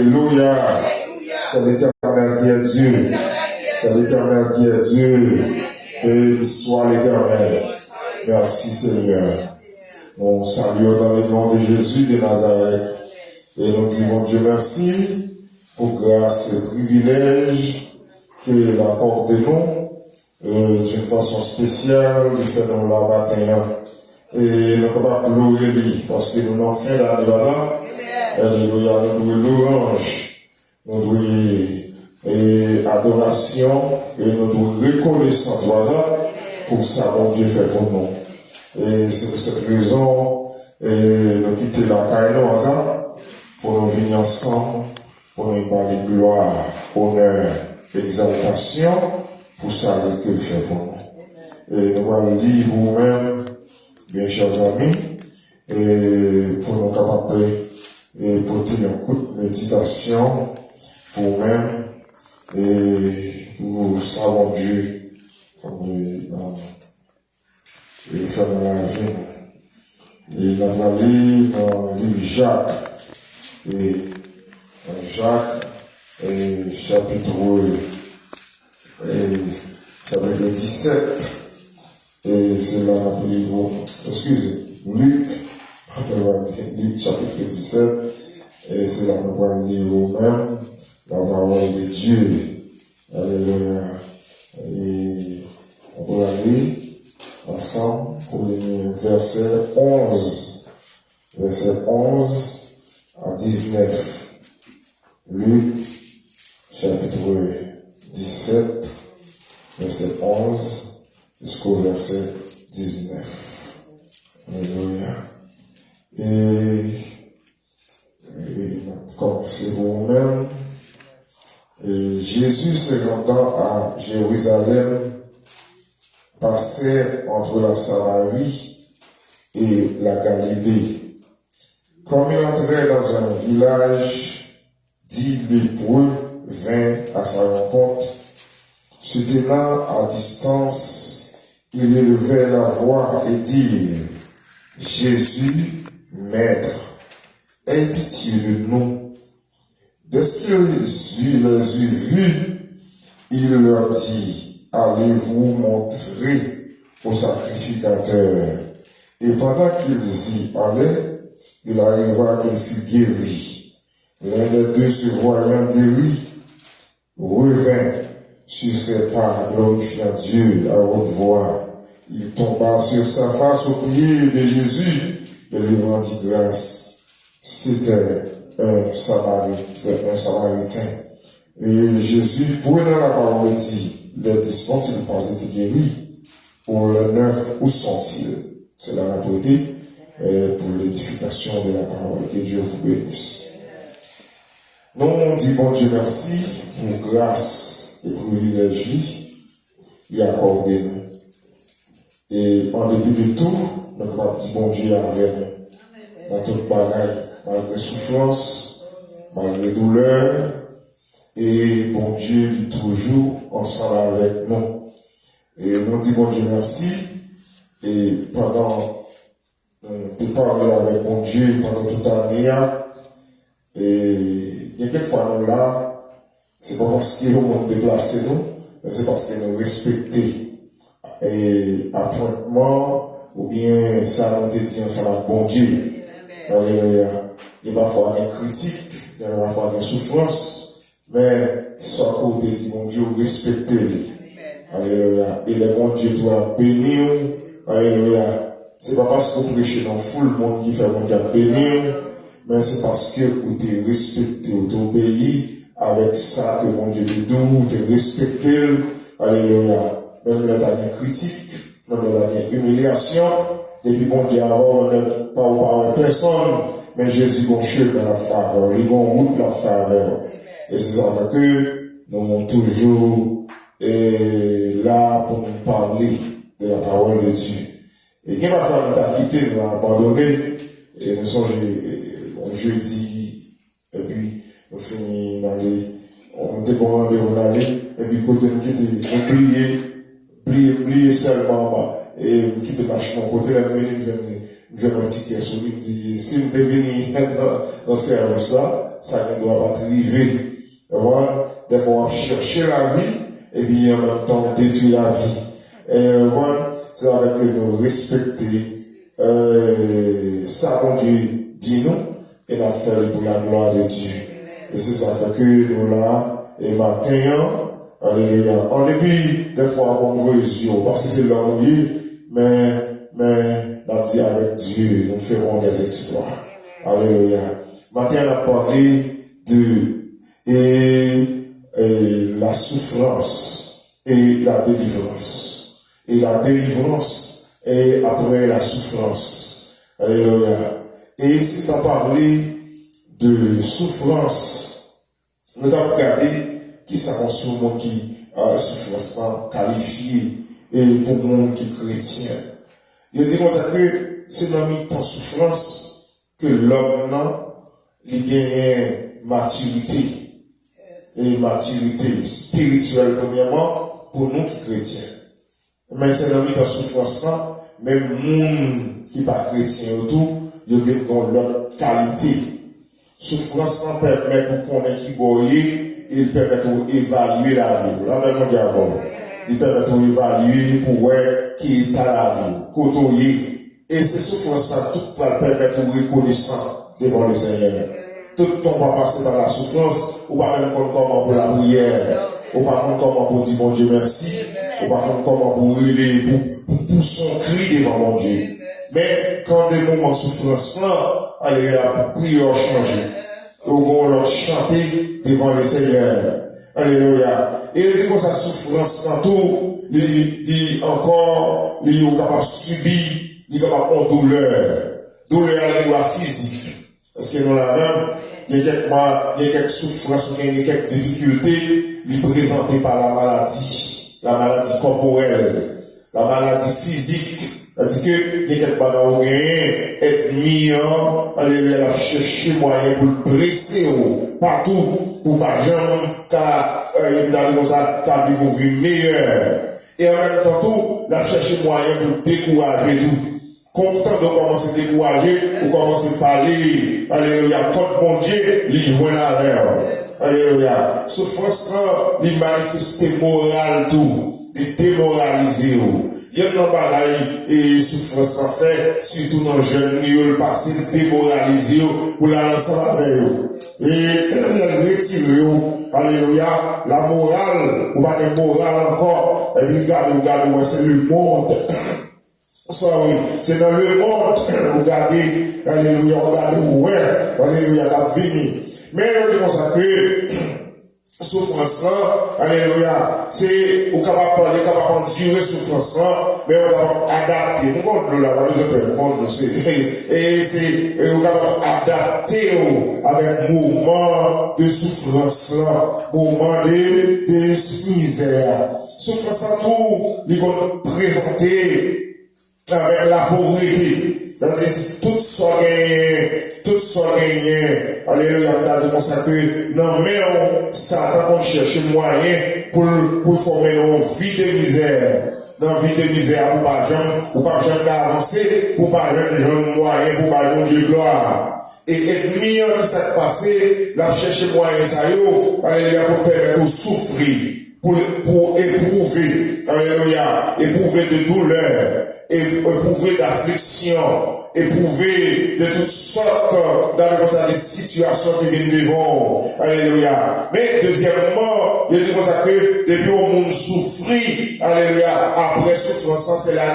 Alléluia. C'est l'Éternel qui est Dieu. C'est l'Éternel qui est Dieu. Et soit l'Éternel. Merci Seigneur. Nous saluons dans le nom de Jésus de Nazareth. Et nous disons Dieu merci pour grâce et privilège qu'il accorde de nous d'une façon spéciale, il fait dans la matin. Et nous ne pouvons pas pleurer parce que nous n'avons fait dans le bazar. Alléluia, nous devons louange, nous devons adoration et nous devons reconnaissance pour ça, mon Dieu fait pour nous. Et c'est pour cette raison, nous quitter la caille pour nous venir ensemble, pour nous parler gloire, honneur, exaltation, pour ça qu'il fait pour nous. Et nous allons lire vous-même, bien chers amis, et pour nous capables et porter une courte méditation pour nous-même, et nous savons Dieu, comme et faire la vie. Et nous allons lire dans le livre Jacques, et Jacques, chapitre 17, et c'est là pour Luc, chapitre 17, et c'est là nous allons lire nous-mêmes la parole de Dieu. Alléluia. Et on va aller ensemble pour le verset 11 à 19. Luc, chapitre 17, verset 11 jusqu'au verset 19. Alléluia. Et comme c'est vous-même, Jésus se rendant à Jérusalem passait entre la Samarie et la Galilée. Comme il entrait dans un village, 10 lépreux vinrent à sa rencontre. Se tenant à distance, il élevait la voix et dit: Jésus, Maître, aie pitié de nous. Dès qu'ils les eut vus, il leur dit: Allez-vous montrer au sacrificateur. Et pendant qu'ils y allaient, il arriva qu'il fut guéri. L'un des deux, se voyant guéri, revint sur ses pas, glorifiant Dieu à haute voix. Il tomba sur sa face aux pieds de Jésus et lui rendit grâce. C'était un Samaritain. Et Jésus, prenant la parole, dit: Les 10 n'ont-ils pas été guéris? Pour les 9, où sont-ils? C'est la autorité pour l'édification de la parole. Que Dieu vous bénisse. Nous, on dit bon Dieu merci pour grâce et privilège et accordé nous. Et en début de tout, nous avons dit bon Dieu avec nous. Dans toute bagaille, malgré souffrance, malgré douleur, et bon Dieu est toujours ensemble avec nous. Et nous disons bon Dieu merci. Et pendant de parler avec mon Dieu pendant toute l'année, et il y a quelques fois nous là, c'est pas parce qu'il y a un monde déplacé nous, mais c'est parce que nous respectons et appointement ou bien ça nous dit ça va bon Dieu. Alléluia. Il y a parfois des critiques, il y a parfois des souffrances, mais soit côté dit mon Dieu respectez-les. Alléluia. Et le bon Dieu doit bénir. Alléluia. C'est pas parce que vous prêchez dans foule le monde qui fait mon Dieu bénir, mais c'est parce que vous êtes respecté, vous êtes obéi avec ça que mon Dieu dit, vous êtes respecté. Alléluia. Même là, il y a des critiques, même là, il y a des humiliations. Depuis mon Dieu, avant, pas par personne, mais Jésus, bon Dieu, dans la faveur, il va route la faveur. Et c'est ça que nous sommes toujours là pour nous parler de la parole de Dieu. Et qui va faire nous quitter, nous abandonner, et nous sommes jeudi, et puis nous finissons d'aller, on était bon rendez-vous d'aller, et puis côté nous quitter, on plier seulement, et nous quitter machine, côté la venue, nous venons un ticket sur lui, dit, si nous devons venir dans ce service là, ça ne doit pas arriver. Des fois, on cherche la vie, et puis en même temps, détruire la vie. Et c'est avec que nous respecter, ça qu'on dit nous, et nous fait pour la gloire de Dieu. Et c'est ça que nous là, et maintenant, alléluia. On est puis, des fois, on veut Dieu, parce que c'est l'homme, mais, on dit avec Dieu, nous ferons des exploits. Alléluia. Maintenant, on a parlé de la souffrance et la délivrance. Et la délivrance est après la souffrance. Alléluia. Et si tu as parlé de souffrance, nous avons regardé qui ça souvent qui a souffrance qualifiée et pour le monde qui est chrétien. Il dit comme ça que c'est dans le temps souffrance que l'homme il gagne maturité. Et maturité spirituelle premièrement pour nous qui chrétiens. Mais c'est dans le temps souffrance même monde qui n'est pas chrétien autour, il vient dans l'autre qualité. Souffrance permet pour qu'on ait qui boyer, il permet d'évaluer la vie. Là, même on dit avant. Il permet d'évaluer pour voir qui est à la vie, côtoyer. Et ces souffrances, tout va permettre de reconnaissant devant le Seigneur. Tout le temps va passer par la souffrance, ou pas même comment pour la prière, ou pas même comment pour dire mon Dieu merci, ou pas même comment pour hurler, pour son cri devant mon Dieu. Mais quand des moments de souffrance, allez, la prière changer. Au bon, leur chanter devant le Seigneur. Alléluia. Et c'est comme ça, souffrance, tout, encore, il est capable de subir, il est capable de douleur. Douleur physique. Parce que nous l'avons, il y a quelques souffrances, il y a quelques difficultés, présentées par la maladie corporelle, la maladie physique. C'est-à-dire que, il y a quelques bagages être mis alléluia, chercher moyen pour le presser partout, pour pas jamais qu'à vivre une vie meilleure. Et en même temps, tout, la chercher moyen pour décourager tout. Content de commencer à décourager, ou commencer à parler, alléluia, contre mon Dieu, il joue la rêve. Alléluia. Souffrance, il manifeste moral tout, il démoraliser. Il y a un bagaille et souffrance en fait, surtout dans les jeunes, ils passent démoraliser pour la lancer avec eux. Et ils retirent, alléluia, la morale, ou pas de morale encore, et puis regardez, c'est le monde. Sorry, c'est dans le monde, regardez, alléluia, ouais, alléluia, la vie. Mais on dit comme ça que, souffrance, alléluia, c'est, ou capable de parler, capable d'endurer souffrance, mais on va adapter, on compte là, et c'est, on va adapter avec mouvement de souffrance, mouvement de misère. Souffrance en tout, ils vont présenter avec la pauvreté. Tout soit gagné, alléluia, on a consacré, non, mais Satan qu'on cherche moyen pour former une vie de misère. Dans vie de misère, pour pas jamais avancer, pour pas jamais moyen, pour pas jamais de gloire. Et ennemi, qui s'est passé, la chercher moyen, ça y est, alléluia, pour permettre de souffrir, pour éprouver, alléluia, éprouver de douleur, éprouver d'affliction, éprouver de toutes sortes dans des situations qui viennent devant. Alléluia. Mais deuxièmement, il dit comme ça que depuis au monde souffrit, alléluia, après souffrance, c'est la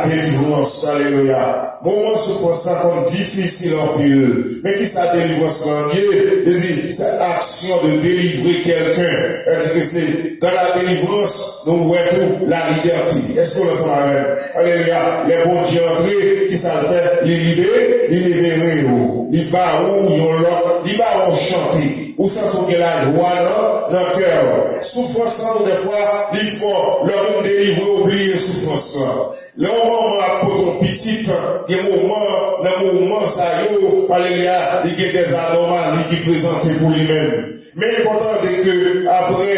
délivrance, alléluia. Moment de souffrance comme difficile en pile. Mais qui ça délivrance en Dieu? Il dit, cette action de délivrer quelqu'un. Elle dit que c'est dans la délivrance, nous voyons la liberté. Est-ce qu'on le sait? Alléluia. Les bons dieux entrés, qui ça fait? Les libérer, les barou, les barou chanter. Ou ça faut que la joie dans le cœur. Souffrance, des fois, il faut leur délivrer, oublier souffrance. Le moment pour ton petit, des moments, dans le moment, ça y alléluia, il y a des anomalies qui présentent pour lui-même. Mais l'important est que, après,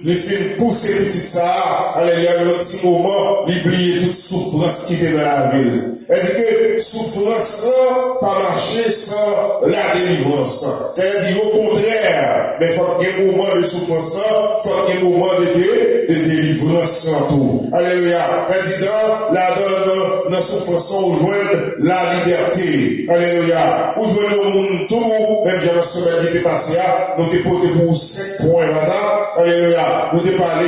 les films poussent petit ça, alléluia, un petit moment, il oublie toute souffrance qui était dans la ville. C'est-à-dire que souffrance sans pas marcher sans la délivrance. C'est-à-dire au contraire, mais il faut qu'il y ait un moment de souffrance, il faut qu'il y ait un moment de délivrance en tout. Alléluia. Président, là dans la souffrance, on joint la liberté. Alléluia. Où joint le monde tout, même j'ai la semaine qui était passée, nous t'es porté pour 5 points, alléluia. Nous t'es parlé,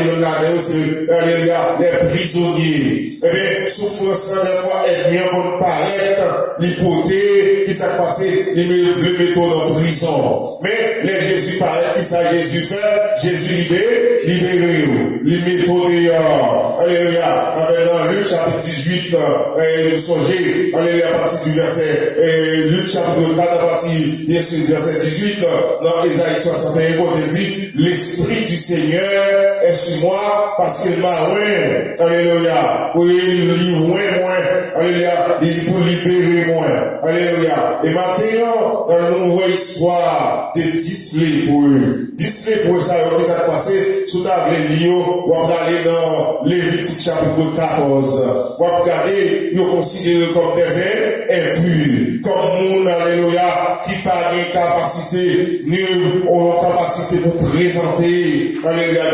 alléluia, les prisonniers. Eh bien, souffrance, des fois, est bien pour paraître, l'hypothèse, qui s'est passé, les mettons en prison. Mais, les Jésus paraît, qui ça Jésus fait, Jésus libéré, les mettons dehors. Alléluia. Dans Luc chapitre 18, vous songez, alléluia, à partir du verset, Luc chapitre 4, à partir du verset 18, dans Ésaïe 61, on dit, l'Esprit du Seigneur est sur moi, parce qu'il m'a oint, alléluia, pour lui oint moins, alléluia, pour libérer moins, alléluia. Et maintenant, dans une nouvelle histoire de Disley pour eux. Disley pour eux, ça a passé, sous la Lio, on va aller dans Lévitique chapitre 14. On va regarder, ils sont considérés comme des impurs, comme monde, alléluia, qui pas de capacité, ni ont capacité pour présenter, alléluia,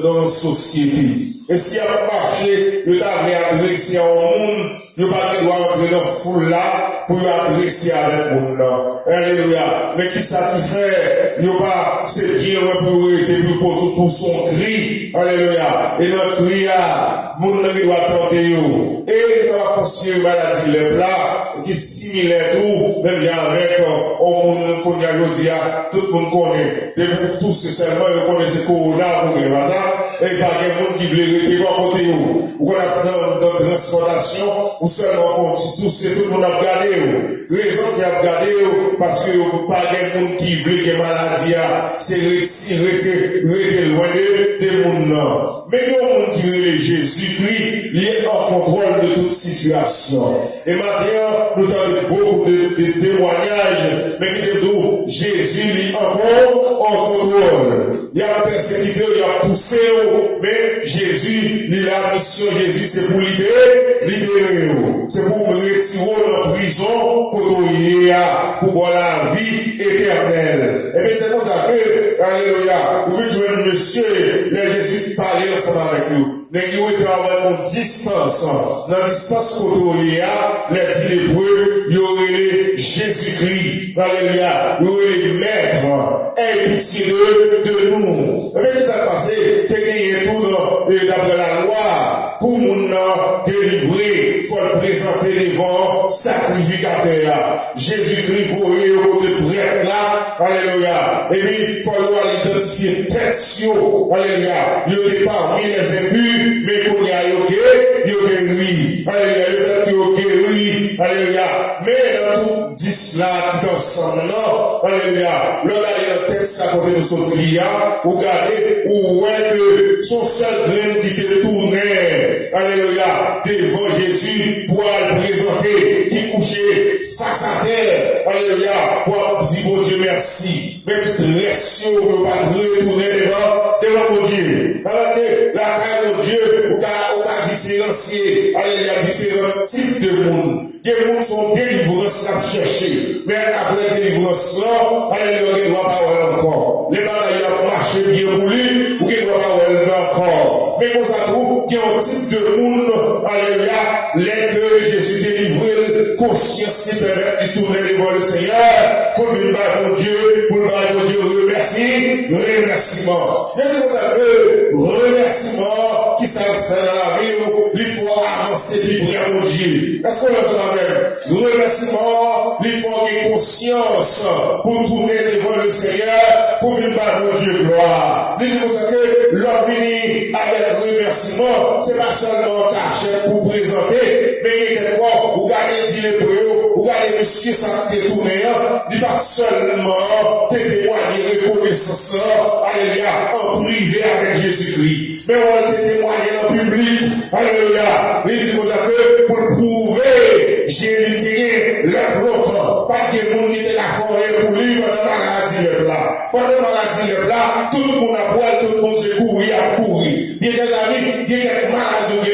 dans la société. Et si on marché, il a adressé au monde, il pas doit entrer dans la foule là pour adresser avec le monde là. Alléluia. Mais qui ça qui fait, il pas, c'est bien pour être pour son cri. Alléluia. Et notre cri là, le monde doit attendre. Et il va considérer maladie les là, qui est similaire tout, même avec, au monde qu'on y a dit, tout le monde connaît. Depuis tous, c'est seulement, ils connaissent Corona, pour les hasards. Et pas de monde qui veut rester à côté où. Ou qu'on a dans transportation, ou seulement font tout, c'est tout le monde a regardé où. Raison qui a regardé où, parce que pas de monde qui veut des maladies, c'est rester loin des mondes. Mais il y a un monde qui veut Jésus-Christ, il est en contrôle de toute situation. Et maintenant, nous avons beaucoup de témoignages, mais qui disent Jésus est encore en contrôle. Il y a persécuté, il y a poussé, mais Jésus, la mission de Jésus, c'est pour libérer, c'est pour retirer dans la prison, pour voir la vie éternelle. Et bien c'est pour ça que, alléluia, vous voyez un monsieur, les Jésus parlait ensemble avec nous. Mais qui ont travaillé en distance, dans la distance côté, les Hébreux, il y aurait Jésus-Christ, alléluia, il y aurait les maîtres, et pitié de nous. Mais qu'est-ce qui s'est passé? T'es gagné tout d'après la loi, pour nous délivrer, il faut le présenter devant sacrificateur. Jésus-Christ, vous voyez, au prêtre là, alléluia. Et puis, il faut l'identifier tête, alléluia. Il y a parmi les impurs, mais qu'on y a guéri, alléluia, le fait qu'il y a guéri, alléluia, mais dans tout cela qui est ensemble, non, alléluia, le regardez dans le texte à côté de son client, vous regardez, où est que son seul grain qui était tourné, alléluia, devant Jésus, pour le présenter, qui couchait face à terre, alléluia, pour dire, bon Dieu, merci, mais toute réaction, on ne va pas retourner devant mon Dieu, alors que la taille de Dieu, on a différencié, alléluia, différents types de monde. Des mondes sont délivrance à chercher. Mais après délivrance, alléluia, il ne doit pas avoir encore. Les bagailles ont marché bien pour lui, ou qu'il ne doit pas avoir encore. Mais pour ça, il y a un type de monde, alléluia, les que Jésus délivré, conscience qui permet de tourner devant le Seigneur, pour venir par mon Dieu, pour mon Dieu, remerciement. C'est pour ça que remerciement qui ça fait dans la vie, il faut avancer puis prier à mon Dieu. Est-ce qu'on a la même? Remerciement, il faut avoir conscience pour tourner devant le Seigneur, pour venir par mon Dieu gloire. C'est pour ça que l'homme vient avec remerciement, c'est pas seulement cachet pour présenter, mais il y a quoi, vous gardez dit les préaux, vous gardez monsieur ça détourné, il pas seulement témoigner, reconnaître connaissance là, alléluia, en privé avec Jésus-Christ. Mais on a témoigné en public, alléluia. Il dit que pour prouver, j'ai le bloc, pas que monde qui était la forêt pour lui pendant la maladie là. Pendant la maladie là, tout le monde a boire, tout le monde se courir, à courir. Bien, les amis, il y a maladie,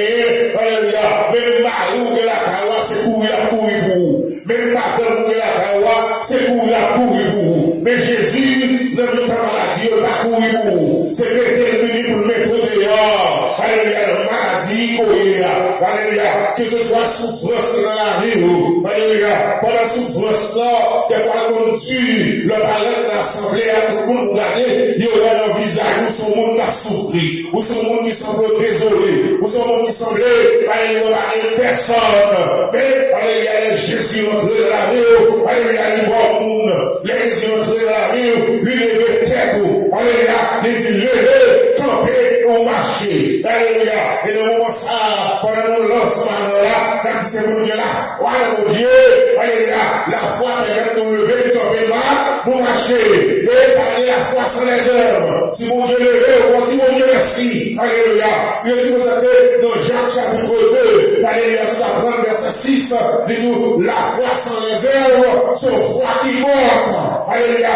alléluia. Même Marou de la Kawa, c'est courir, à courir pour vous. Même Madame de la Kawa, c'est courir, à courir pour vous. Mais Jésus, ne veut pas maladie, il pas courir pour vous. C'est que t'es venu pour le mettre dehors. Alléluia, la maladie, courir. Alléluia, que ce soit souffrance dans la vie. Alléluia, pendant la souffrance là, des fois qu'on tue le parent de l'assemblée à tout le monde regarder, il y aura dans le visage où son monde a souffri, où son monde qui semble désolé, où son monde qui semblait, alléluia, personne. Mais, alléluia, Jésus entré dans la vie, alléluia, il voit le monde, les Jésus entré dans la vie, lui lever tête, alléluia, les yeux levés, camper, au marché, alléluia. Et dans le moment ça, pendant le lancement là, quand c'est mon Dieu là, voilà mon Dieu, alléluia, la foi permet de nous lever, de tomber là, pour marcher, et parler la foi sans les œuvres. Si mon Dieu levé, on dit mon Dieu merci, alléluia. Il dit vous savez, dans Jacques chapitre 2, alléluia, c'est à prendre verset 6, il dit la foi sans les œuvres, c'est foi qui porte, alléluia.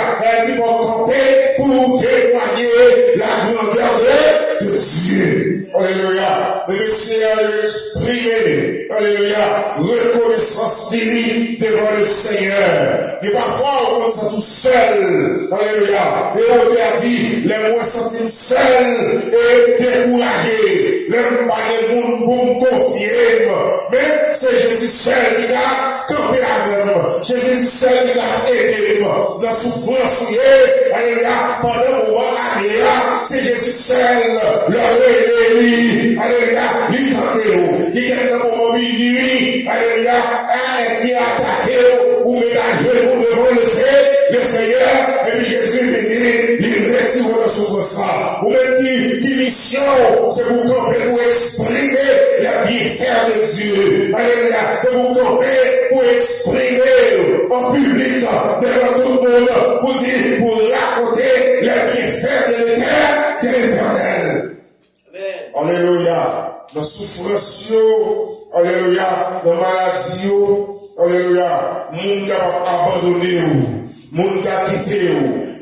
Il faut camper pour témoigner la grandeur de Dieu. Alléluia. Le Messie a exprimé, alléluia, reconnaissance finie devant le Seigneur. Et parfois, on se sent tout seul. Alléluia. Et on a dit, les moins sentis seuls et découragés. Les pas les monde pour me confier. Mais c'est Jésus seul qui a campé avec moi. Jésus seul qui a aidé moi. Dans la souffrance, alléluia, pendant le moment, alléluia, c'est Jésus seul, le réélu, alléluia, l'itendez-vous. Il y a un moment minuit, alléluia, un ennemi attaqué, ou ménager devant le Seigneur, et puis Jésus venu, il retire dans souffrance. Ou même dit, mission, c'est pour camper, pour exprimer la bienfaire de Dieu. Alléluia, c'est pour camper, pour exprimer en public, devant tout le monde, pour dire, pour raconter la bienfaire de l'Éternel. Alléluia. Dans la souffrance, alléluia, dans la maladie, alléluia, monde a abandonné, monde a quitté.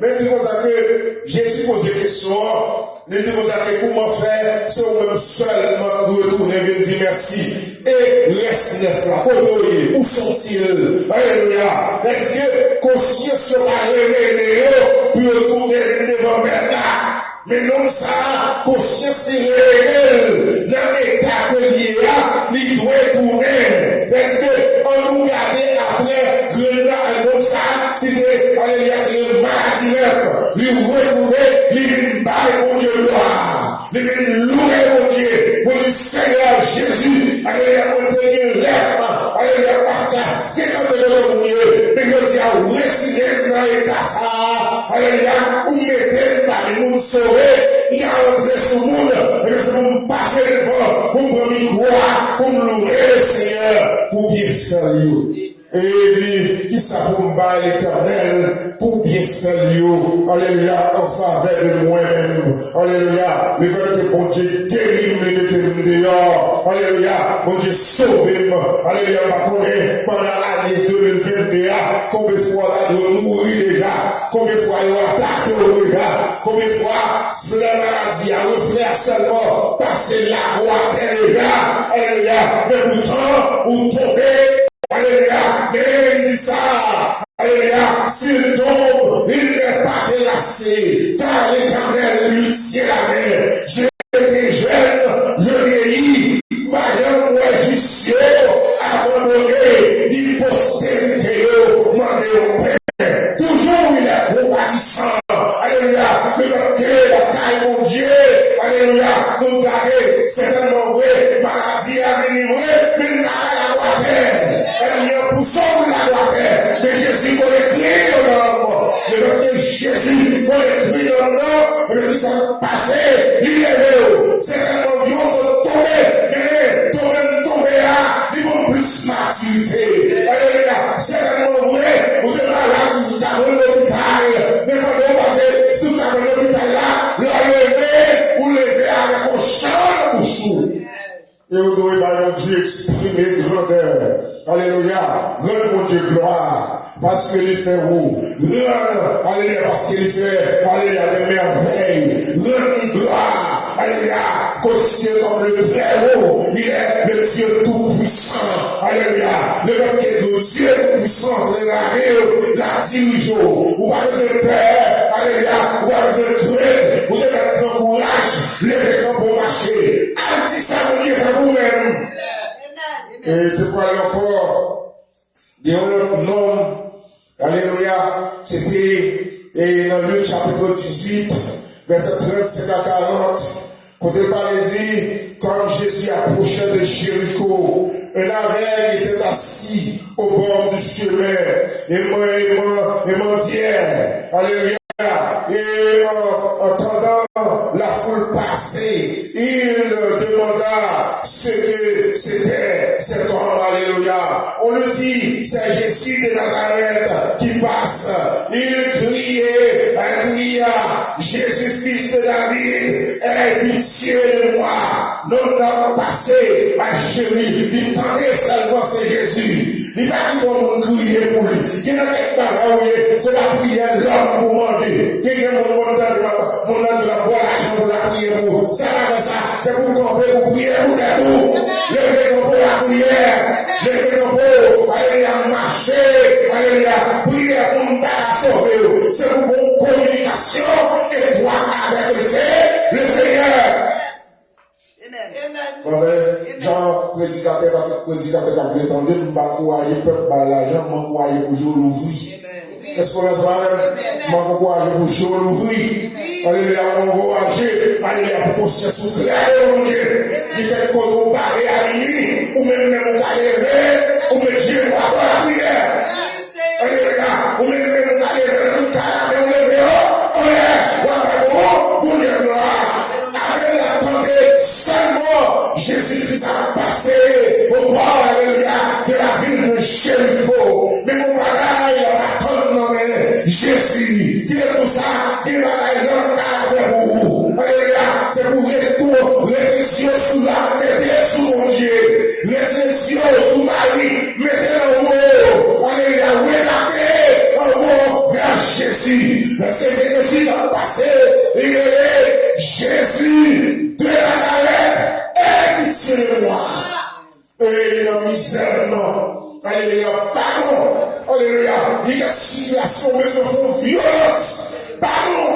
Mais c'est pour ça que Jésus pose des questions. Il dit comment faire, c'est au même seulement de retourner et dire merci. Et reste neuf là, où sont-ils? Alléluia. Est-ce que conscience va révéler pour retourner devant maintenant? Mais non, ça, conscience est réelle. Dans l'état que l'il y a, il doit tourner. Est-ce qu'on nous regarde après, un autre ça, c'était, alléluia, une maladie, lui retourner, lui bailler mon Dieu gloire. Lui louer mon Dieu, pour le Seigneur Jésus, alléluia, mon Dieu, lève, alléluia, par ta fréquente de mon Dieu, mais je dis à réciter dans l'état ça, alléluia, ou mettez par le monde sauvé, il a entré sur le monde, et bien c'est pour me passer devant, pour me microire, pour me louer le Seigneur, pour bien faire lui. Et il dit, qui ça pour me battre l'Éternel, pour bien faire lui. Alléluia, en faveur de moi-même. Alléluia, le fait que mon Dieu guérit me dehors. Alléluia, mon Dieu sauve-moi. Alléluia, ma connaît, pendant l'année 2021, combien de fois là de mourir les gars, combien de fois il a attaqué les gars, combien de fois fleur maladie à reflète seulement, passer la roi terre les gars. Alléluia, mais pourtant, vous tombez. Alléluia, mais il dit ça, alléluia, s'il tombe, il n'est pas terrassé, car l'Éternel lui tient la main. J'étais jeune, je vieillis, madame, moi, justice, abandonné, il postérité, mandé au Père. Toujours il est compatissant, alléluia, le bataille, mon Dieu, alléluia, nous garder, c'est tellement vrai, maladie à venir, mais il n'a pas la terre. Pour sauver la terre, mais Jésus qu'on écrit dans l'homme, le Jésus qu'on écrit dans l'homme, le sang passé, il est là, c'est tellement violent de tomber, mais tomber là, ils vont plus maturité. Alléluia, c'est tellement vrai, vous êtes malade, vous êtes à l'hôpital, mais quand vous passez, tout de gloire, parce qu'il fait où? Alléluia, parce qu'il fait, alléluia, des merveilles. Rends gloire, alléluia, considéré comme le très haut. Il est le Dieu tout-puissant. Alléluia, le Dieu tout-puissant, la dirige. Ou pas besoin de peur, alléluia, ou pas besoin de crainte, vous devez prendre courage, levez quand pour marcher. Anti ça, mon Dieu, fait vous-même. Et tu parles encore d'un autre nom, alléluia, c'était dans Luc chapitre 18, verset 35 à 40, quand il parlait dit, comme Jésus approchait de Jéricho, un aveugle était assis au bord du chemin, et mendiait, alléluia, et en entendant la foule passer, il demanda ce que c'était cet homme, alléluia. On le dit, c'est Jésus de Nazareth qui passe. Il cria, Jésus, fils de David, aie pitié de moi. Non, non, passé à Jésus, il tendait seulement c'est Jésus. Il va dire qu'on crier pour lui. Il n'a pas c'est la prière l'homme pour demander. Il y a mon monde de la boîte pour la prière pour. Ça va faire ça. C'est pour qu'on peut prier pour vous. Levez-nous pour la prière. Levez-nous pour alléluia marcher. Alléluia. Prière pour nous sauver. C'est pour une communication étroite avec le Seigneur. Jean, prédicateur qui a entendu, je vais encourager le peuple par l'argent, je vais encourager pour jouer l'ouvrir. Est-ce qu'on a ça même? Je vais encourager pour jouer l'ouvrir. Alléluia, on va encourager. Alléluia, pour qu'on se souple. Mon Dieu, il fait qu'on va parler à minuit, ou même on va lever, ou même Dieu va avoir la prière. Alléluia, ou même on va lever, on va lever, on est, pour dire gloire. Avec l'attendez seulement, Jésus-Christ a passé au bord, alléluia, de la ville de Jéricho. Mais mon bagage, il va attendre, non, mais Jésus, qui est pour ça, qui va aller pour vous. Alléluia, c'est pour rester sous la, mettez sous mon Dieu, rester sous Marie, mettez en haut, alléluia, regardez en haut vers Jésus. Parce que c'est Jésus qui va passer, il est Jésus de Nazareth, aie pitié de moi. Et la misère, non. Alléluia, pardon. Alléluia, il y a des situations où se font violence. Pardon,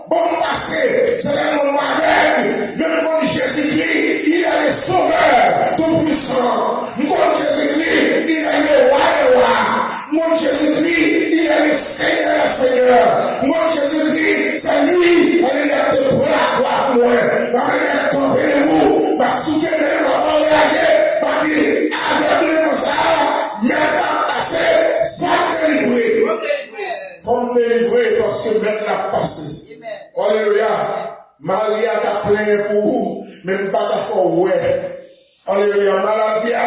bon passé, c'est un homme avec. Le nom de Jésus-Christ, il est le sauveur tout-puissant. Le nom de Jésus-Christ, il est le roi des rois. Le nom de Jésus-Christ, il est le Seigneur des seigneurs. Le nom de Jésus-Christ, c'est lui, alléluia, te prend la gloire pour moi. Alléluia, tombez-vous, soutenez-vous, engagez, dire, aveuglement ça, mais pas passé, faut délivrer. Faut délivrer parce que maintenant l'a passé. Alléluia. Marie a plein pour vous, même pas qu'à faire ouais. Alléluia. Maladie a,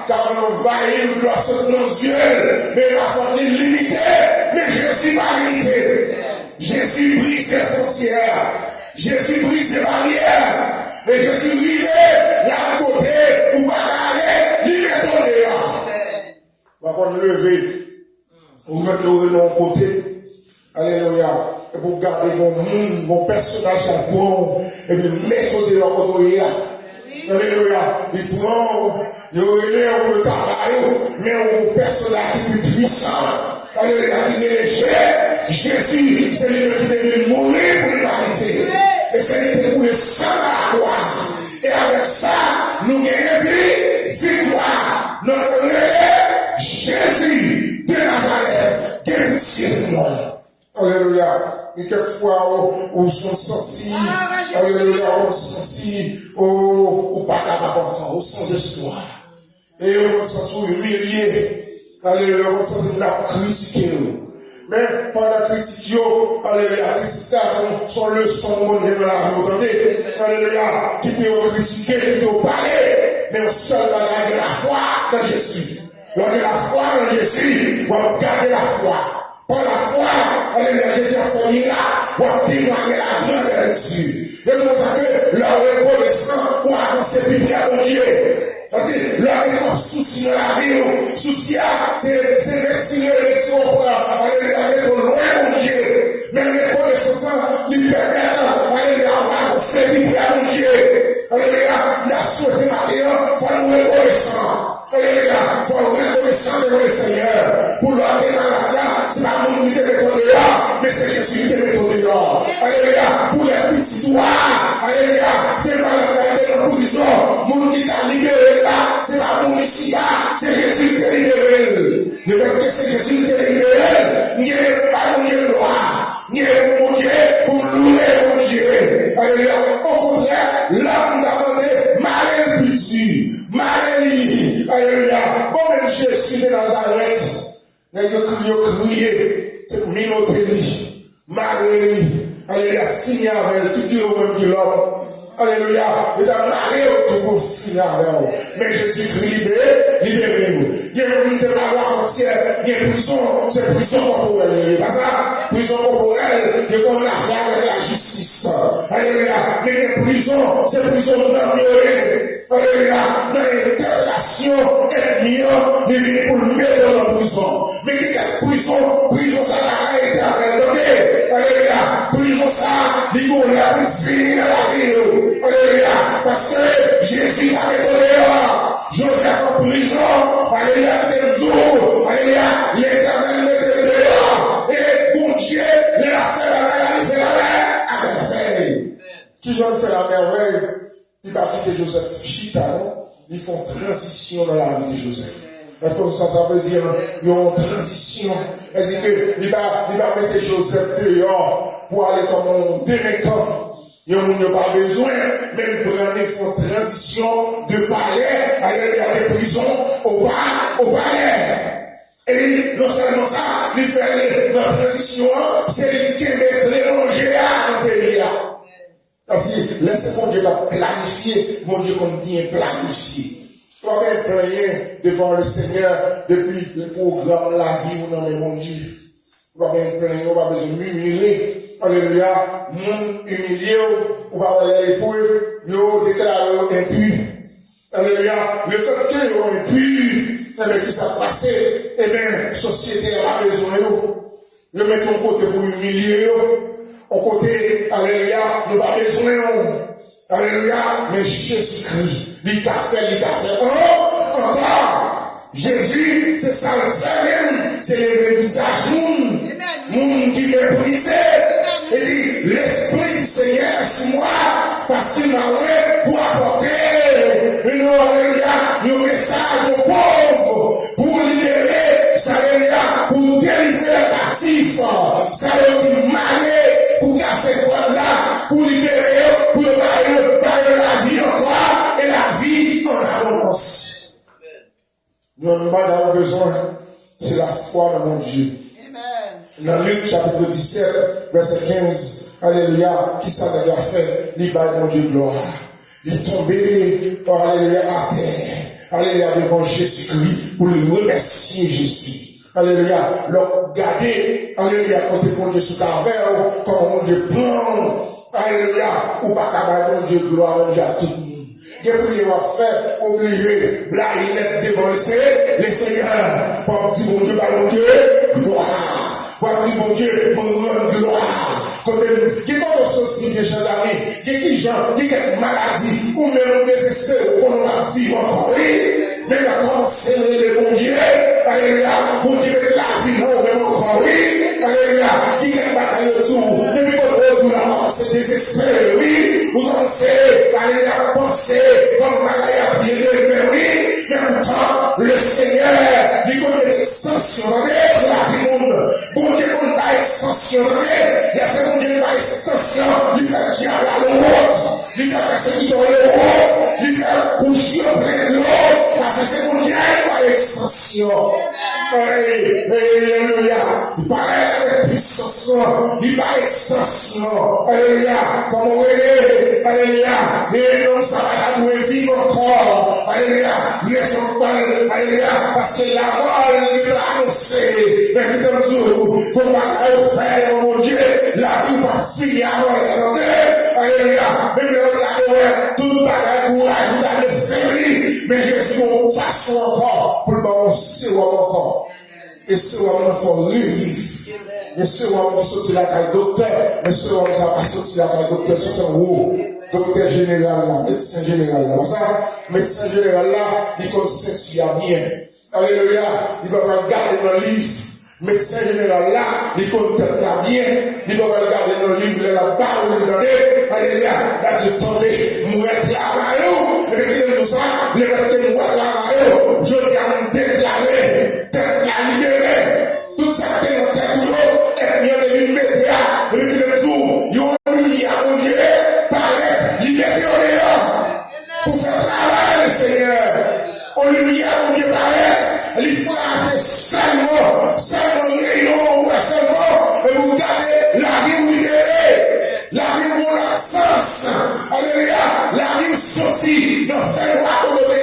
car on envahit, il doit se mensuel, mais la famille limitée, mais Jésus pas limité. Jésus brise ses frontières. Jésus brise ses barrières. Et Jésus brise la côté où va aller, lui est donné. On va qu'on lever. On va lever de mon côté. Alléluia. Et pour garder mon monde, mon personnage à bon, et puis mettre de leur côté. Alléluia. Il prend, il relève le travail, mais mon personnage est plus puissant. Alléluia. Il est léger. Jésus, c'est lui qui devait mourir pour l'humanité. Et c'est lui pour le sang à la croix. Et avec ça, nous gagnons victoire. Notre relais, Jésus de Nazareth, guérit de moi. Alléluia. Et quelquefois, on se sentit, alléluia, on se sentit, au pas capable encore, au sans espoir. Et on se sentit humilié. Alléluia, on se sentit critiqué. Mais pendant critique, alléluia, Christ son leçon de monde dans la vie, vous entendez? Alléluia, qui t'ont critiqué, qui t'ont parlé, mais on seul bagage de la foi dans Jésus. Lorsque la foi dans Jésus, on va garder la foi. Par la foi, alléluia, Jésus a fait miracle, on va témoigner la grandeur de Jésus. Et nous savons que leur reconnaissance, on avance plus près de Dieu. Là, il y a un souci dans la vie. Souci, c'est retirer avec loin, mon Dieu. Mais reconnaissance, il permet d'avoir servi pour mon Dieu. Alléluia, la souhaité matin, il faut nous reconnaissant. Alléluia, il faut reconnaissant devant le Seigneur. Pour l'homme qui est malade, c'est pas mon qui te met au dehors, mais c'est Jésus qui te met au dehors. Alléluia, pour les petits doigts, alléluia, t'es malade dans la prison, mon qui t'a libéré là, c'est pas mon ici là, c'est Jésus qui t'a libéré. Le fait que c'est Jésus qui t'a libéré, il n'y a pas mon Dieu droit, il n'y a pas mon Dieu pour louer mon Dieu. Alléluia, au contraire, l'homme n'a demandé, malin petit, malin, alléluia, bon même Jésus de Nazareth, n'a crié, Minotélie, Marie, alléluia, fini avec elle, qui dit au même que l'homme. Alléluia. Il a marié pour finir avec. Mais Jésus-Christ libérez-vous. Il y a une démarche entière. Il y a une prison. C'est prison corporelle. Pas ça? Prison corporelle. Il y a comme l'affaire avec la justice. Alléluia. Mais il y a une prison. C'est prison d'améliorer. Alléluia. Dans l'interrogation ennemie, il vient pour le mettre dans la prison. Mais il y a une prison. Prison, ça n'a pas été abandonné. Alléluia. Prison, ça, il faut la finir la vie. Alléluia, parce que Jésus a été Joseph en prison, alléluia, alléluia, l'éternel mettait dehors, et bon Dieu, il a fait la merveille. Qui j'en fait la merveille, il va quitter Joseph Chita, non? Ils font transition dans la vie de Joseph. Parce que ça veut dire, ils ont une transition. C'est-à-dire qu'il va mettre Joseph dehors pour aller comme un délinquant. Il n'y a pas besoin, même prendre une transition de palais à la prison au palais. Et non seulement ça, il fait la transition, c'est qu'il met l'élanger à un pays. C'est-à-dire, laissez mon Dieu planifier, mon Dieu comme bien planifié. Tu vas bien plaigner devant le Seigneur depuis le programme La Vie, ou non, mais mon Dieu. Tu vas bien plaigner, on va besoin de murmurer. Alléluia, moun humilié, ou va aller l'épaule, yo déclaré impur. Alléluia, le fait que yo impur, eh bien, qui s'est passé, eh bien, société a besoin yo. Yo met ton côté pour humilier yo. On côté, alléluia, nous pas besoin yo. Alléluia, mais Jésus-Christ, il t'a fait, oh, encore. Jésus, c'est ça le fait même, c'est le visage moun qui méprisé. Et dit, l'Esprit du Seigneur est sur moi, parce qu'il m'a envoyé pour apporter un message aux pauvres, pour libérer, pour délivrer les captifs, pour marier, pour casser quoi là, pour libérer, pour bailler la vie en toi, et la vie en abondance. Nous n'avons pas besoin, c'est la foi dans mon Dieu. Dans Luc chapitre 17, verset 15, alléluia, qui ça a fait, il bat mon Dieu gloire. Il est tombé, alléluia, à terre, alléluia, devant Jésus-Christ, pour le remercier Jésus. Alléluia, leur garder, alléluia, côté mon Dieu sous ta verre, comme mon Dieu prend, alléluia, ou pas qu'à mon Dieu gloire, mon Dieu à tout le monde. Qu'est-ce qu'il va faire, obligé, blaguer devant le Seigneur, pour dire mon Dieu, mon Dieu, gloire. Mon Dieu, me rend gloire. Qui est dans ceci, mes chers amis, qui gens, qui est maladie, ou même désespéré, qu'on va vivre encore, oui. Mais il a commencé le bon Dieu, alléluia, mon Dieu, la vie, non, même encore, oui. Alléluia, qui est bataille autour, depuis qu'on vous a commencé désespéré, oui. Vous commencez, alléluia, penser, comme maladie a prié, mais oui. Mais pourtant, le Seigneur, il connaît l'extension, c'est la vie monde. Bon Dieu, on a extension, il y a ce bon Dieu, pas extension, il fait dire à l'autre, il fait passer qui dans l'autre, il fait bouger plein de l'autre, parce que c'est bon Dieu, pas extension. Alléluia, il paraît avec puissance, il pas extension, alléluia, comme on est, alléluia, et non, ça va nous vivre encore, alléluia, alléluia, parce que la mort est annoncée, mais qui t'en dit, qu'on va faire, mon Dieu, la vie va finir avant alléluia, même le regard, tout le bagage, courage, vous avez fait, mais Jésus façon encore pour le bon sérum encore. Et sérum il faut revivre. Et sérum il sortir la caille docteur, mais sérum ça pas sortir la caille docteur, sortir en haut. Docteur général là, médecin général là. Ça, médecin général là, il compte s'intuit bien. Alléluia, il va regarder dans le livre. Médecin général là, il compte là bien. Il va regarder dans le livre, la barre où il donne. Alléluia, là tu tendais, mourir travail. Et puis tout ça, les gens mourir travail. Je viens me déclarer, la libérer. Tout ça qui est dans tes boulots, et bien de l'immédiat. Et puis les jours, ils ont mis à mourir. Pour faire travail, Seigneur. On lui a on Dieu paraît. Il faut appeler seulement réunion, seulement, et vous gardez la vie où il est. La vie où on a sens. Alléluia. La vie aussi, dans faire roi pour le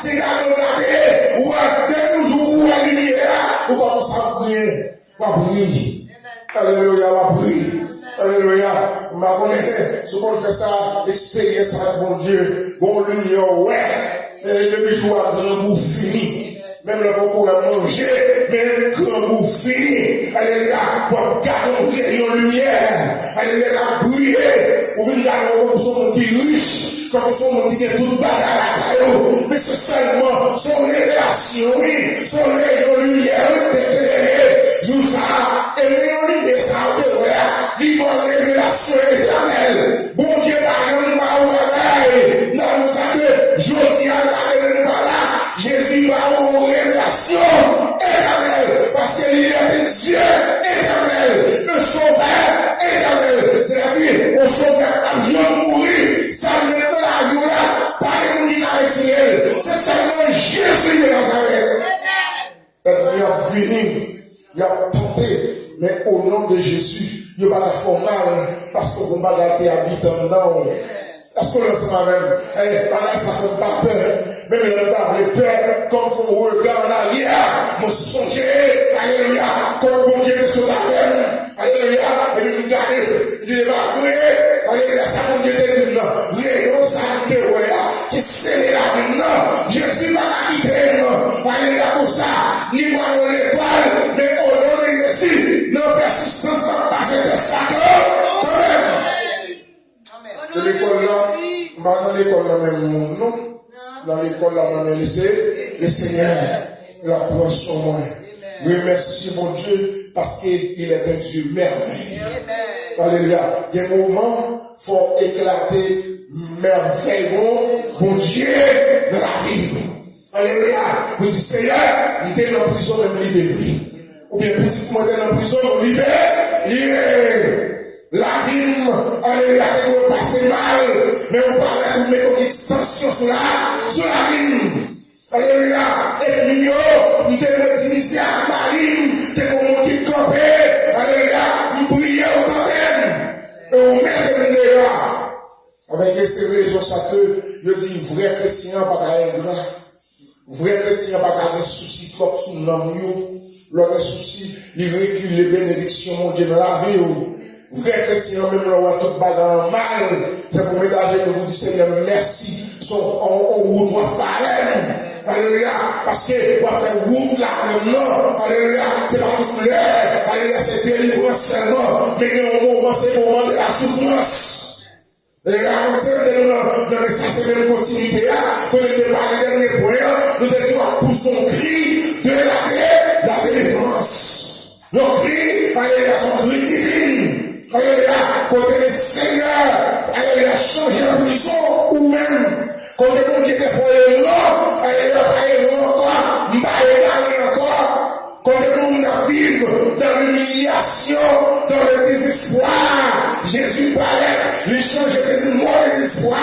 c'est garder, ou à deux jours, ou à lumière, ou commence à prier. On va prier. Alléluia, on va prier. Alléluia. Ma connaît, ce qu'on fait ça, expérience avec mon Dieu, bon lumière, ouais, et depuis jour à grand bout fini. Même le bon pour manger, mais un grand bout fini. Alléluia, pour garder une lumière. Alléluia, briller. Ou une garde, son qui riche, quand on dit que tout bagarre à la caillou. Mais c'est seulement son révélation, oui, son rayon lumière, tout ça, et rayon lumière, ça, libre révélation éternelle. Bon Dieu, par exemple, dans nous savons, Josia, Jésus va avoir une révélation éternelle. Parce qu'il est Dieu éternel, le sauveur éternel. C'est-à-dire, au sauveur a bien mourir, ça ne met pas la gloire, pas les gens qui c'est seulement Jésus de Nazareth. Il a venu, il a tenté, mais au nom de Jésus, il va la faire mal parce qu'on va la habiter dedans. Est-ce qu'on le sait même? Là, ça fait pas peur. Même le temps, les peurs, comme font regard en arrière, me songer, alléluia, comme bon Dieu sur la peine, alléluia, et puis me garder, c'est pas vrai, alléluia, ça mon Dieu dit non, rayon, ça me dit, qui scellé là maintenant, Jésus va la quitter, alléluia, pour ça, ni moi on l'étoile, mais au nom de Jésus, nos persistances vont passer de ça, quand même. De l'école là, dans l'école là même, non? Dans l'école là, on a laissé le Seigneur, la prend sur moi. Oui, merci mon Dieu, parce qu'il est un Dieu merveilleux. Alléluia. Des moments, faut éclater merveille, bon Dieu, de la vie. Alléluia. Vous dites, Seigneur, nous sommes en prison de me libérer. Ou bien, petit moi, en prison de me libérer. La vie, alléluia, on passe mal, mais on parle de mettre une extension sur la vie. Alléluia, et puis nous sommes initiés à Marine, nous sommes qui campés, alléluia, nous prions au temps même, et on met dehors. Avec ces raisons, ça que je dis, vrai chrétien, pas qu'à grand. Vrai chrétien, pas qu'à un souci trop sous l'homme, l'autre souci, il recule les bénédictions, mon Dieu, dans la vie. Vrai chrétien, même là, tout bagarre mal, c'est pour ménager que vous dites, Seigneur, merci, on route doit faire. Alléluia, parce que on va faire route là, non, alléluia, c'est pas toute l'heure, alléluia, c'est délivrance seulement, mais au moment, c'est le moment de la souffrance. Et là, on sait que dans ça, c'est une continuité là, pour ne pas le dernier point, nous devons pousser son cri de la délivrance. Nos cris, alléluia, son cri divine. Alléluia, côté le Seigneur, alléluia, changer la prison, ou même, côté mon Dieu, foyer là, alléluia, encore, m'bailler encore, côté mon vivre dans l'humiliation, dans le désespoir, Jésus paraît, il change le désespoir,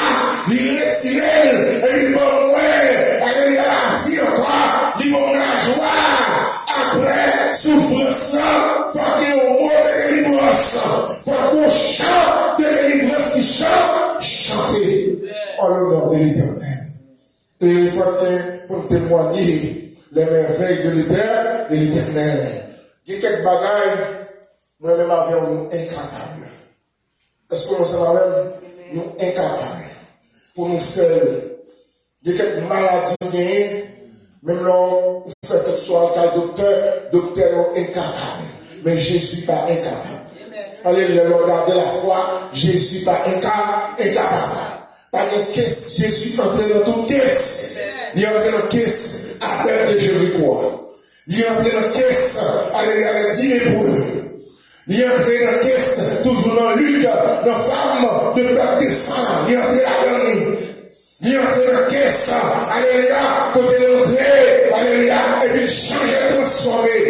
il retire, et il va mourir, alléluia, la vie encore, il va la joie, après, souffrance, faut qu'il y ait un mot de délivrance, faut qu'on chante de délivrance qui chante, chanter en l'honneur de l'Éternel. Et il faut que pour témoigner les merveilles de l'Éternel. Il y a quelques bagailles, nous-mêmes avions incapables. Est-ce que nous sommes même nous incapables pour nous faire. Il y a quelques maladies Même l'on fait tout soit un docteur incapable. Mais Jésus pas incapable. Alléluia, regardez la foi, Jésus pas incapable. Pas de caisse, Jésus entré dans toute caisse. Il est entré dans caisse avec de Jéricho. Il est entré dans caisse, alléluia, les 10 hébreux. Il est entré dans caisse, toujours dans Luc, dans femme de peuple de sang. Il est entré à l'année. Il est entré dans caisse, alléluia, côté de l'entrée, alléluia, et puis changer, transformer.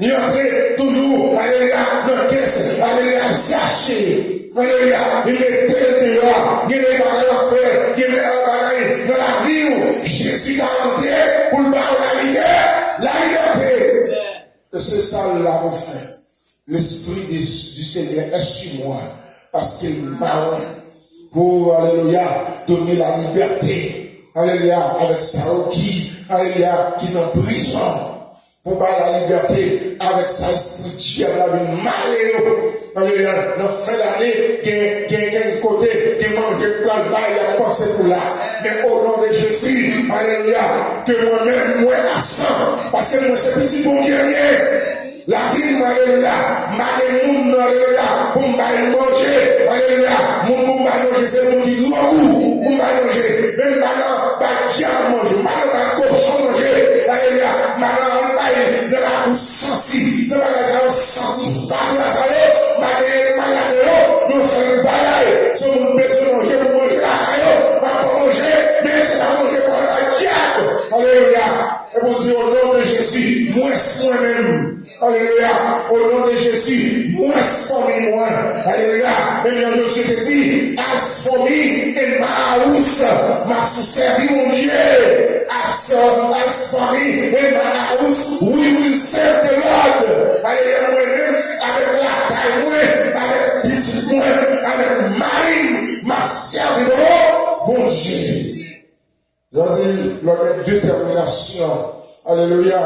Il est entré toujours, alléluia, dans la caisse, alléluia, chercher. Alléluia, il est tel dehors, il est pas à faire, il est dans la vie où Jésus a entré pour le voir la liberté. Et c'est ça là, mon frère. L'Esprit du Seigneur est sur moi, parce qu'il m'a pour, alléluia, donner la liberté. Alléluia, avec ça qui, alléluia, qui est en prison. Pour parler la liberté avec sa esprit diable avec malheur. Alléluia. Dans la fin d'année, il y a un côté qui mange le plat, il y a pensé pour là. Mais au nom de Jésus, alléluia, que moi-même, moi, à 100, parce que moi, c'est petit bon guerrier. La vie, alléluia, ma moun, alléluia, pour manger, alléluia, mon manger, c'est mon qui doit goût, pour manger. Même maintenant, pas diable manger, maintenant, cochon manger, alléluia, maintenant, de la bouche sentie, c'est pas la sentie, pas la salée, malade, non, c'est le balaye, c'est mon besoin de manger pour manger la pas pour manger, mais c'est pas manger pour la diable. Alléluia. Et pour dire au nom de Jésus, moi-même. Alléluia. Au nom de Jésus, moi for moi. Alléluia. Même Josué te dit, as for me in my house, m'a servi mon Dieu. As for me in my house, we will serve the Lord. Alléluia. Moi-même, avec la taille, moi, avec petit, moi, avec Marie, m'a servi mon Dieu. J'ai leur détermination. Alléluia.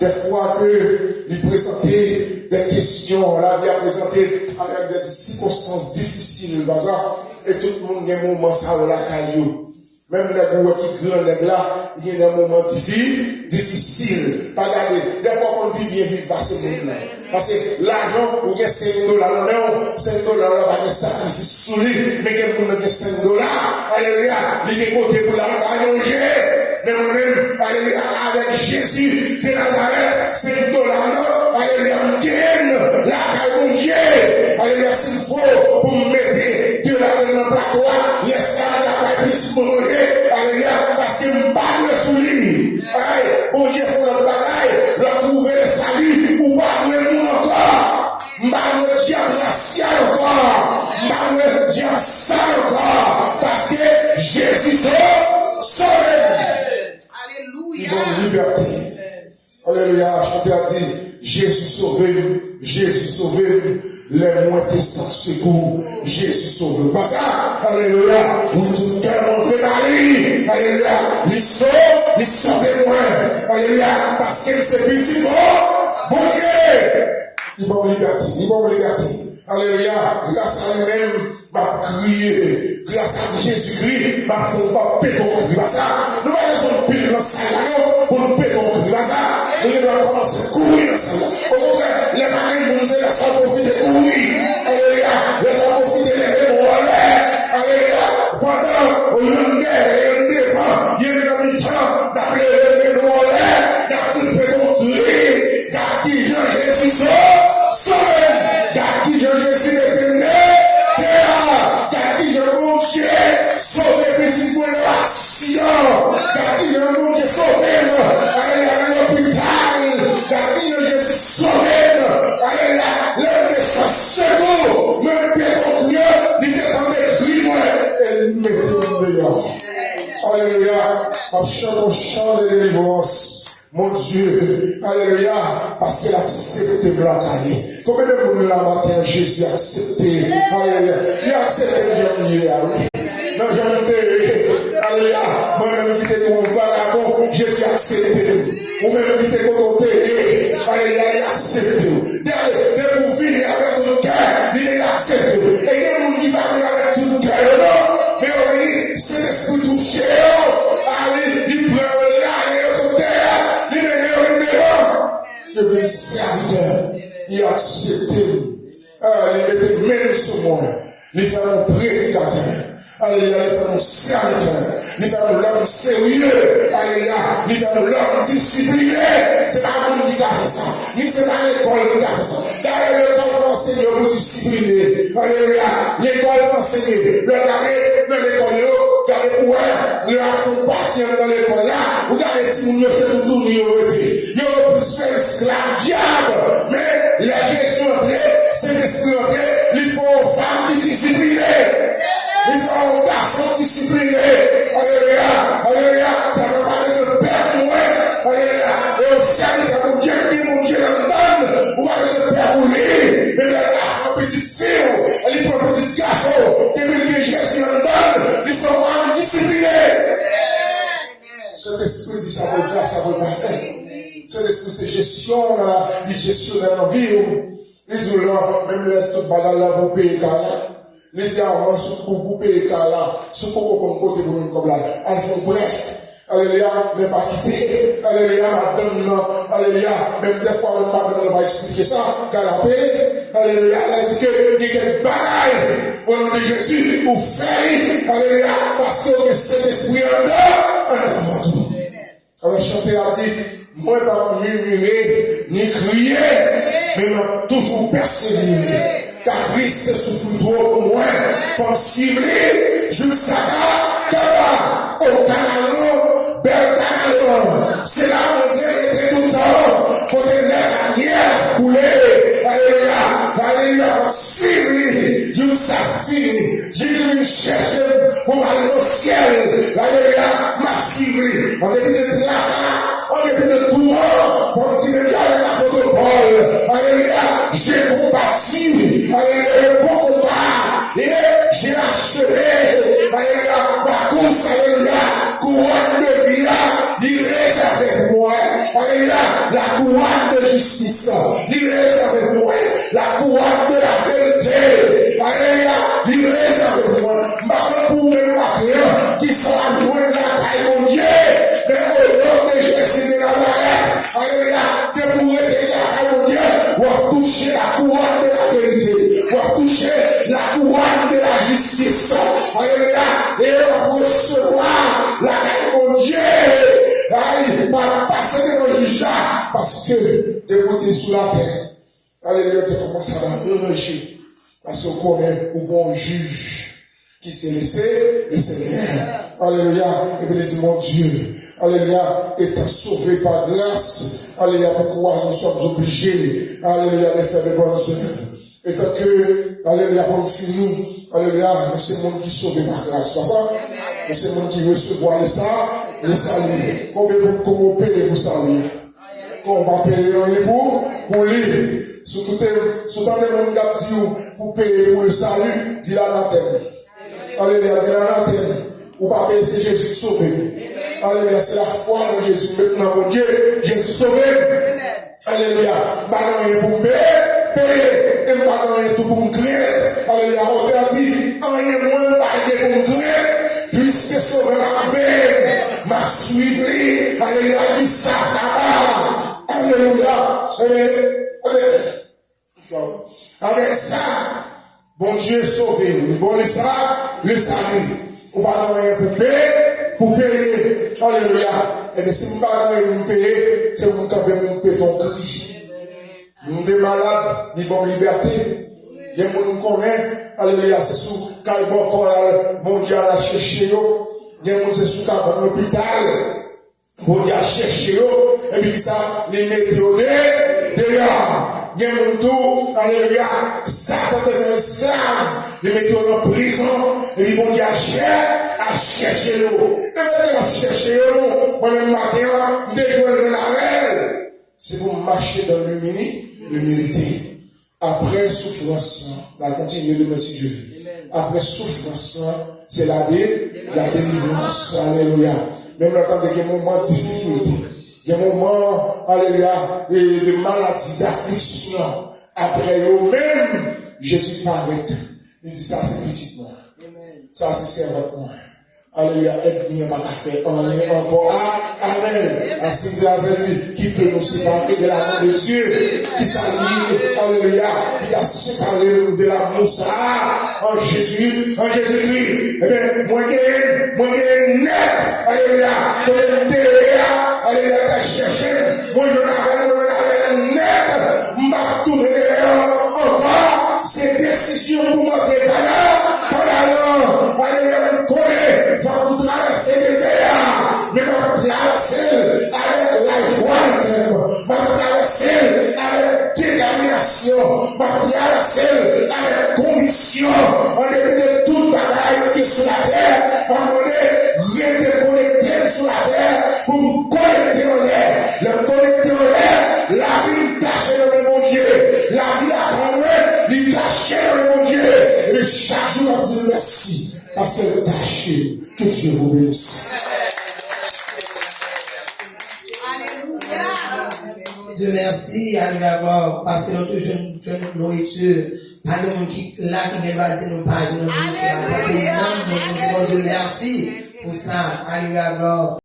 Des fois que il présentait des questions, là, il a présenté avec des circonstances difficiles, et tout le monde a un moment ça la caillou. Même les gros qui grands là, il y a des moments difficiles. Pas garder. Des fois qu'on peut bien vivre par ce monde-là. Parce que l'argent, vous avez $5, non, $5, pas de sacrifice sous lui, mais quelqu'un qui a $5, alléluia, il est côté pour la manger. Mais moi-même, alléluia, avec Jésus de Nazareth, $5, non, alléluia, on gagne la manger. Alléluia, s'il faut, pour m'aider, Dieu l'a donné un plateau, l'escalade n'a pas plus pour manger. Alléluia, parce qu'il me parle sous lui. Bon Dieu, faut le bagaille, retrouver le salut, ou pas le monde encore. Mal le diable racial encore. Mal le diable sale encore. Parce que Jésus sauve. Alléluia. Bonne liberté. Alléluia. Chanteur a dit, Jésus sauvé, Jésus sauvé. Les moitiés sans secours, Jésus sauve. Pas ça, alléluia. Oui, tout cœur m'en fait Marie, alléluia. Il sauve moi, alléluia. Parce que c'est petit bon Dieu. Il va en liberté, alléluia. Grâce à lui-même, m'a crié. Grâce à Jésus-Christ, m'a fait pas péter mon cri. Pas ça. Nous allons pile dans ça là, pour nous péter mon cri. Pas ça. Nous allons commencer à courir dans ça là. Au contraire, les marins vont nous aider à s'en profiter de courir. Alléluia. Laissons profiter des mots en l'air. Alléluia. Pendant, au lieu de défendre, il y a une mi-temps d'appeler les mots en l'air, d'appeler mon cri, d'appeler Jean-Jésus sauve, d'appeler Jean-Jésus éternel, d'appeler Jean-Jésus sauve petit point d'action, d'appeler Jean-Jésus sauve, alléluia, l'hôpital, d'appeler Jésus sauve, alléluia, l'homme de sa secours, même Pierre au cœur, il défendait cri moi, et il mettait dehors. Alléluia, en chantant chant de délivrance. Mon Dieu, alléluia, parce qu'il a accepté de l'encailler. Combien de monde là matin, Jésus a accepté, alléluia, il a accepté de Jésus, non, alléluia, moi-même qui t'ai mon vagabond, Jésus a accepté, ou même qui t'ai côté, alléluia, il a accepté, dès pour finir avec tout le cœur, il a accepté, et il y a des gens qui parlent avec tout le cœur, non, mais c'est l'esprit touché, allez, il prend là, et sur terre, accepté. Il mettait même sur moi. Il fait mon prédicateur. Alléluia, il fait mon serviteur. Il fait l'homme sérieux. Alléluia, il fait l'homme discipliné. C'est pas un qui a fait ça. Ni c'est pas l'école qui a fait ça. D'ailleurs, l'école enseigne pour discipliner. Alléluia, l'école enseigne. Regardez dans l'école, regardez où est. Ils font partir dans l'école là. Regardez si vous faites tout tourner. Ils ont plus fait esclave diable. Mais la question c'est l'esprit entré. Il faut une femme qui discipline. Il faut un garçon discipliné. Alléluia. Alléluia. Ça veut parler de père moins. Alléluia. Et au service de mon Dieu, mon Dieu le donne. Ou avec ce père pour lui. Et bien là, un petit fille, elle prend un petit garçon. Depuis que Jésus en donne, ils sont disciplinés. Cet esprit dit ça veut faire, ça veut pas faire. Cet esprit c'est gestion, il gestionne la vie. Les douleurs, même les tout bagarre là pour payer là. Les avances pour payer là. Ce qu'on peut côté pour une comme là. Elles font bref. Alléluia, mais pas quitter. Alléluia, madame, non. Alléluia, même des fois, madame ne va expliquer ça. Car la paix. Alléluia, elle dit qu'il y a quelques bagailles au nom de Jésus pour faire. Alléluia, parce que cet esprit en dedans, on a avant tout. Alors, chanter a dit, moi, pas murmurer, ni crier, mais non, toujours persévérer. Car Christ souffle trop pour moi, faut suivre, jusqu'à là, au talent, bel talent. C'est là où on vient tout le temps, pour que la lumière couler. Alléluia, alléluia, suivre, jusqu'à fini. J'ai dû chercher pour aller au ciel. Alléluia, m'a suivi. On est de là. On est de tout le monde, pour dire qu'il y a l'apôtre Paul. Alléluia, j'ai combattu. Alléluia, le bon combat. Et j'ai achevé. Alléluia, ma course. Alléluia, couronne de vie là, il reste avec moi. Alléluia, la couronne de justice. Il reste avec moi. La couronne de la vérité. Alléluia, il reste avec moi. Ma pour le matin, qui sera loin de la taille mon Dieu. Mais au nom de Jésus de Nazareth, alléluia, que pour être là, mon Dieu, on va toucher la couronne de la vérité, on va toucher la couronne de la justice, alléluia, et on va recevoir la taille mon Dieu, aïe, pas passer dans le jugement, parce que dégoûté sous la terre, alléluia, tu commences à la rejeter, parce qu'on connaît au bon juge qui s'est laissé, le Seigneur, alléluia, et bien il dit mon Dieu, alléluia, étant sauvé par grâce, alléluia, pourquoi nous sommes obligés, alléluia, de faire de bonnes œuvres. Étant que, alléluia, pour finir, alléluia, c'est le monde qui est sauvé par grâce, pas ça? C'est le monde qui recevoir le salut. Combien on paye pour salut? Qu'on va payer rien pour lui. Surtout, dans le monde qui dit pour payer pour le salut, dit la lanterne. Alléluia, dit la lanterne. Ou pas payer, c'est Jésus sauvé. Alléluia, c'est la foi en Jésus. Maintenant, mon Dieu, Jésus sauvé. Alléluia, maintenant, pour payer, et maintenant, tout pour me créer. Alléluia, on t'a dit, rien moins pas pour me créer, puisque sauvé m'a suivi. Alléluia, du sac. Alléluia, avec ça, bon Dieu sauvé. Bon, le salut. On va rien pour payer. Alléluia. Et bien, si vous ne pouvez pas payer, c'est vous qui avez payer ton cri. Nous sommes malades, nous avons liberté. Les gens nous connaissent. Alléluia. C'est sous Calbon Coral, mon Dieu a cherché. Les gens c'est sous Calbon l'hôpital. Mon Dieu a cherché. Et puis ça, les météos dehors. Il y a un tout, alléluia, Satan devient esclave, il met en prison, et puis bon Dieu a cherché l'eau. Et maintenant, a cherché l'eau, moi-même matin, déjouer la règle. C'est pour marcher dans l'humilité. Après souffrance, ça continue de merci Jésus. Après souffrance, c'est la délivrance, alléluia. Même dans des moments de difficulté. Des moments, alléluia, de maladie, d'affliction. Après eux-mêmes, Jésus paraît. Il dit ça, c'est petit moi. Ça, c'est servant moi. Alléluia, aide-moi pas à faire en lien encore. Amen. Ainsi Dieu avait dit, qui peut nous séparer de l'amour de Dieu, qui s'allie, alléluia, qui a séparé de l'amour ça, en Jésus, en Jésus-Christ. Eh bien, moi, j'ai net, alléluia, pour le derrière, alléluia, t'as cherché, moi, je l'avais net, m'a tourné encore, c'est décision pour moi, c'est alléluia, va vous traverser les airs, mais va traverser avec la joie, va traverser avec détermination, va traverser avec conviction, en dépit de toute bagaille qui est sur la terre, à un moment donné, rester connecté sur la terre, pour nous connecter en l'air. Le connecter en l'air, la vie tâche dans le bon Dieu, la vie à lui tâcher dans le bon Dieu, et chaque jour on dit merci. Parce que tâchez, que Dieu vous bénisse. Alléluia. Dieu merci, alléluia, parce que notre jeune nourriture, pas de monde qui là qui va dire nous pas de nourriture. Alléluia. Dieu merci pour ça, alléluia.